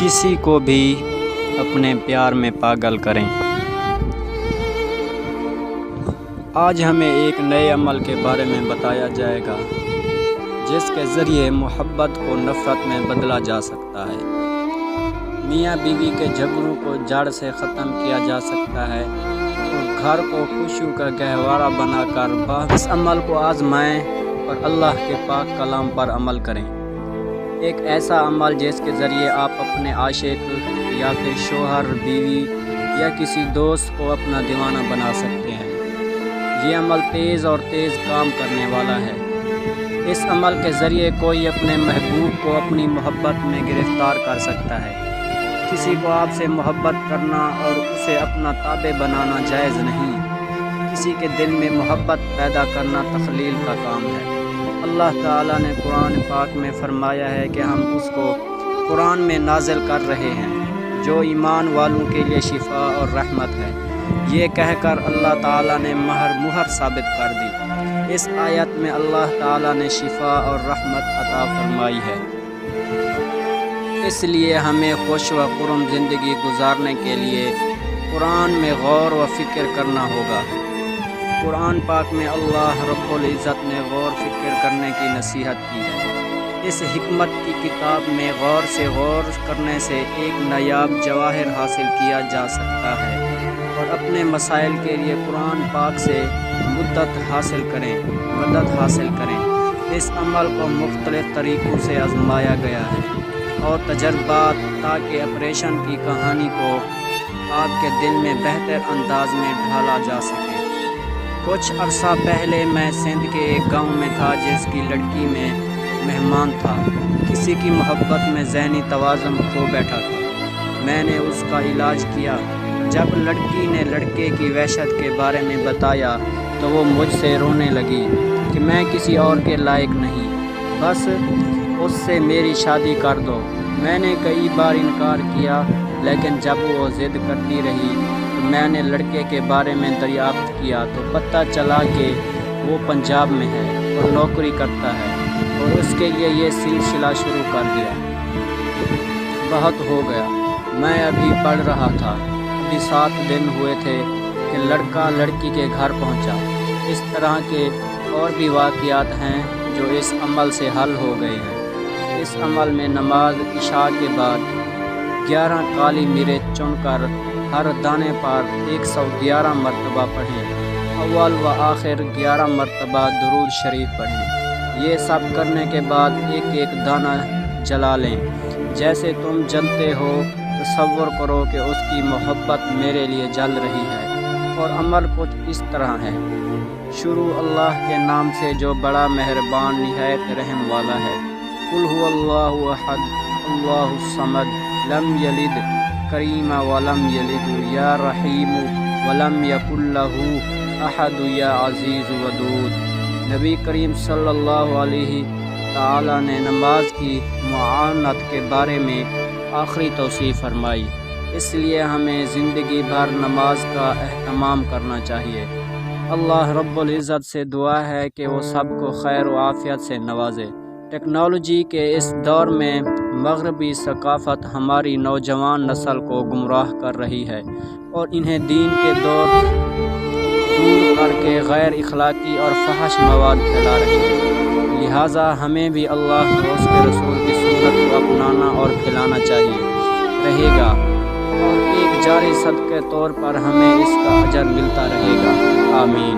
کسی کو بھی اپنے پیار میں پاگل کریں۔ آج ہمیں ایک نئے عمل کے بارے میں بتایا جائے گا جس کے ذریعے محبت کو نفرت میں بدلا جا سکتا ہے، میاں بیوی کے جھگڑوں کو جڑ سے ختم کیا جا سکتا ہے اور گھر کو خوشیوں کا گہوارہ بنا کر اس عمل کو آزمائیں اور اللہ کے پاک کلام پر عمل کریں۔ ایک ایسا عمل جس کے ذریعے آپ اپنے عاشق یا پھر شوہر، بیوی یا کسی دوست کو اپنا دیوانہ بنا سکتے ہیں۔ یہ عمل تیز کام کرنے والا ہے۔ اس عمل کے ذریعے کوئی اپنے محبوب کو اپنی محبت میں گرفتار کر سکتا ہے۔ کسی کو آپ سے محبت کرنا اور اسے اپنا تابع بنانا جائز نہیں۔ کسی کے دل میں محبت پیدا کرنا تخلیل کا کام ہے۔ اللہ تعالیٰ نے قرآن پاک میں فرمایا ہے کہ ہم اس کو قرآن میں نازل کر رہے ہیں جو ایمان والوں کے لیے شفا اور رحمت ہے۔ یہ کہہ کر اللہ تعالیٰ نے مہر ثابت کر دی۔ اس آیت میں اللہ تعالیٰ نے شفا اور رحمت عطا فرمائی ہے۔ اس لیے ہمیں خوش و خرم زندگی گزارنے کے لیے قرآن میں غور و فکر کرنا ہوگا۔ قرآن پاک میں اللہ رب العزت نے غور فکر کرنے کی نصیحت کی ہے۔ اس حکمت کی کتاب میں غور کرنے سے ایک نایاب جواہر حاصل کیا جا سکتا ہے اور اپنے مسائل کے لیے قرآن پاک سے مدد حاصل کریں۔ اس عمل کو مختلف طریقوں سے آزمایا گیا ہے اور تجربات تاکہ آپریشن کی کہانی کو آپ کے دل میں بہتر انداز میں ڈھالا جا سکے۔ کچھ عرصہ پہلے میں سندھ کے ایک گاؤں میں تھا جس کی لڑکی میں مہمان تھا۔ کسی کی محبت میں ذہنی توازن کھو بیٹھا تھا۔ میں نے اس کا علاج کیا۔ جب لڑکی نے لڑکے کی وحشت کے بارے میں بتایا تو وہ مجھ سے رونے لگی کہ میں کسی اور کے لائق نہیں، بس اس سے میری شادی کر دو۔ میں نے کئی بار انکار کیا لیکن جب وہ ضد کرتی رہی تو میں نے لڑکے کے بارے میں دریافت کیا تو پتہ چلا کہ وہ پنجاب میں ہے اور نوکری کرتا ہے اور اس کے لیے یہ سلسلہ شروع کر دیا۔ بہت ہو گیا، میں ابھی پڑھ رہا تھا، ابھی 7 دن ہوئے تھے کہ لڑکا لڑکی کے گھر پہنچا۔ اس طرح کے اور بھی واقعات ہیں جو اس عمل سے حل ہو گئے ہیں۔ اس عمل میں نماز عشاء کے بعد 11 کالی مرچ چن کر ہر دانے پر 111 مرتبہ پڑھیں۔ اول و آخر 11 مرتبہ درود شریف پڑھیں۔ یہ سب کرنے کے بعد ایک دانہ جلا لیں۔ جیسے تم جلتے ہو تصور کرو کہ اس کی محبت میرے لیے جل رہی ہے۔ اور عمل کچھ اس طرح ہے۔ شروع اللہ کے نام سے جو بڑا مہربان نہایت رحم والا ہے۔ قل هو اللہ احد اللہ الصمد لم یلد کریم ولم یلد یا رحیم ولم یکن لہ احد یا عزیز ودود۔ نبی کریم صلی اللہ علیہ تعالی نے نماز کی معاونت کے بارے میں آخری توصیہ فرمائی۔ اس لیے ہمیں زندگی بھر نماز کا اہتمام کرنا چاہیے۔ اللہ رب العزت سے دعا ہے کہ وہ سب کو خیر و عافیت سے نوازے۔ ٹیکنالوجی کے اس دور میں مغربی ثقافت ہماری نوجوان نسل کو گمراہ کر رہی ہے اور انہیں دین کے دور کر کے غیر اخلاقی اور فحش مواد پھیلا رہی ہے۔ لہٰذا ہمیں بھی اللہ اور اس کے رسول کی سنت کو اپنانا اور پھیلانا چاہیے رہے گا اور ایک جاری صدقہ کے طور پر ہمیں اس کا اجر ملتا رہے گا۔ آمین۔